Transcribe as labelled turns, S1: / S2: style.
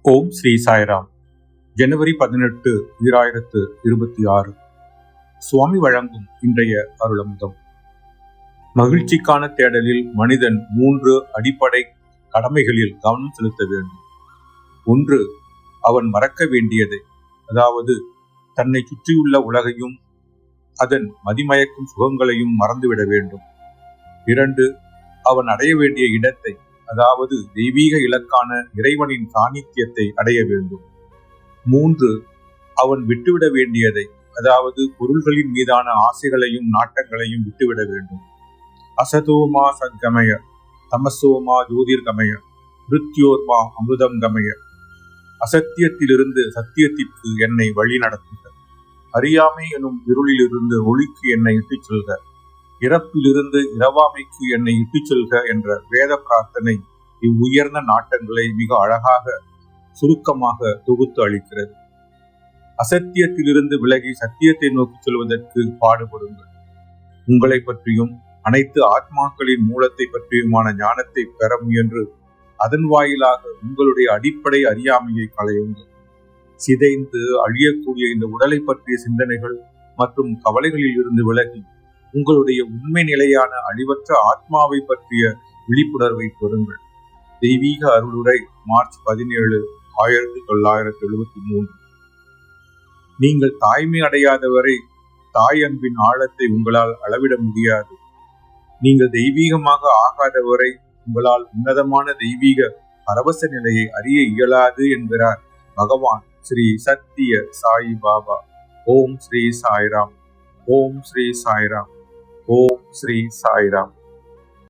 S1: ஓம் ஸ்ரீ சாய்ராம். ஜனவரி 18, 2026. சுவாமி வழங்கும் இன்றைய அருளமுதம். மகிழ்ச்சிக்கான தேடலில் மனிதன் 3 அடிப்படை கடமைகளில் கவனம் செலுத்த வேண்டும். 1. அவன் மறக்க வேண்டியதை, அதாவது தன்னை சுற்றியுள்ள உலகையும் அதன் மதிமயக்கும் சுகங்களையும் மறந்துவிட வேண்டும். 2. அவன் அடைய வேண்டிய இடத்தை, அதாவது தெய்வீக இலக்கான இறைவனின் சாநித்தியத்தை அடைய வேண்டும். 3. அவன் விட்டுவிட வேண்டியதை, அதாவது பொருள்களின் மீதான ஆசைகளையும் நாட்டங்களையும் விட்டுவிட வேண்டும். அசதோமா சத்கமய, தமசோமா ஜோதிர்கமய, மிருத்யோர்மா அமிர்தம் கமய. அசத்தியத்திலிருந்து சத்தியத்திற்கு என்னை வழி நடத்துக. அறியாமை எனும் இருளிலிருந்து ஒளிக்கு என்னை இட்டுச் செல்க. இறப்பிலிருந்து இரவாமைக்கு என்னை இட்டுச் செல்க என்ற வேத பிரார்த்தனை இவ்வுயர்ந்த நாட்டங்களை மிக அழகாக சுருக்கமாக தொகுத்து அளிக்கிறது. அசத்தியத்திலிருந்து விலகி சத்தியத்தை நோக்கி செல்வதற்கு பாடுபடுங்கள். உங்களை பற்றியும் அனைத்து ஆத்மாக்களின் மூலத்தை பற்றியுமான ஞானத்தை பெற முயன்று அதன் வாயிலாக உங்களுடைய அடிப்படை அறியாமையை களையுங்கள். சிதைந்து அழியக்கூடிய இந்த உடலை பற்றிய சிந்தனைகள் மற்றும் கவலைகளில் இருந்து விலகி உங்களுடைய உண்மை நிலையான அழிவற்ற ஆத்மாவை பற்றிய விழிப்புணர்வை பெறுங்கள். தெய்வீக அருளுரை, மார்ச் 17, 1973. நீங்கள் தாய்மை அடையாதவரை தாய் அன்பின் ஆழத்தை உங்களால் அளவிட முடியாது. நீங்கள் தெய்வீகமாக ஆகாதவரை உங்களால் உன்னதமான தெய்வீக பரவச நிலையை அறிய இயலாது என்கிறார் பகவான் ஸ்ரீ சத்திய சாயி பாபா. ஓம் ஸ்ரீ சாய்ராம். ஓம் ஸ்ரீ சாய்ராம். ஓம் ஸ்ரீ சாய்ராம்.